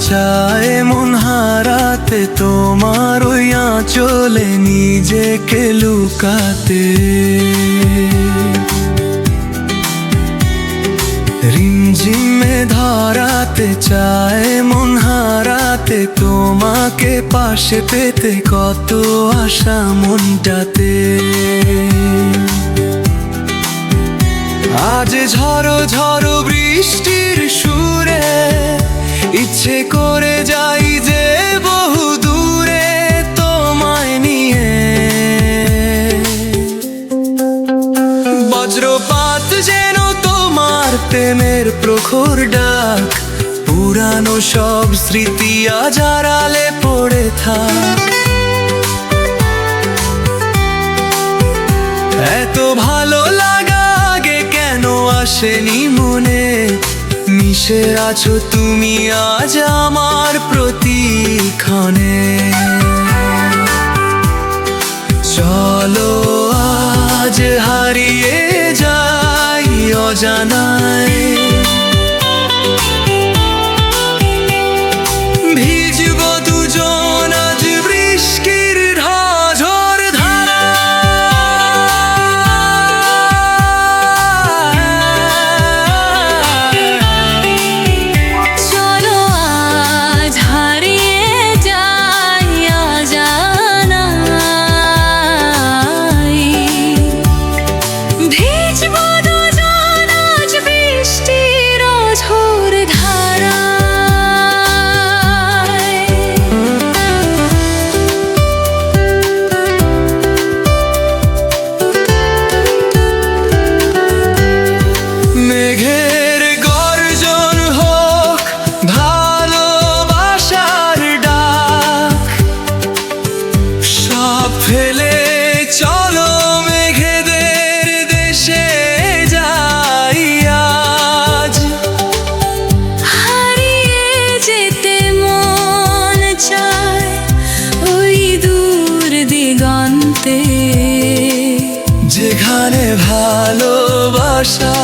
চায় মন হারাতে তোমার ওই আঁচলে নিজেকে লুকাতে। রিমঝিমে ধরাতে চায় মন হারাতে তোমাকে পাশে পেতে, কত আশা মনটাতে। আজ ঝড়ো ঝড়ো বৃষ্টির সুরে ইচ্ছে করে যাই যে বহু দূরে তোমায় নিয়ে। বজ্রপাত যেন তোমার প্রেমের প্রখর ডাক, পুরানো সব স্মৃতি আজ আড়ালে পড়ে থাক। এত ভালো লাগা আগে কেন আসেনি মনে, মিশে আছো তুমি আজ আমার প্রতিক্ষণে। চলো আজ হারিয়ে যাই অজানায়, ভিজব দুজন আজ বৃষ্টির ঝড় ধারা। চলো আজ হারিয়ে যাই অজানায়, ভিজব দুজন আজ বৃষ্টির ঝড় ধারায়। মেঘের গর্জন হোক ভালোবাসার ডাক, সব ফেলে চলো মেঘেদের দেশে যাই আজ। হারিয়ে যেতে মন চায় ওই দূর দিগন্তে, যেখানে ভালোবাসা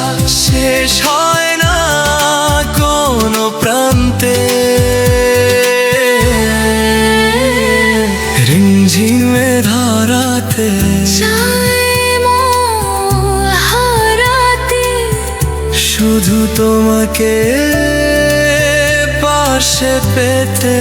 শেষ হয় না কোনো প্রান্তে। রিমঝিমে ধরাতে চায় মন হারাতে, শুধু তোমাকে পাশে পেতে।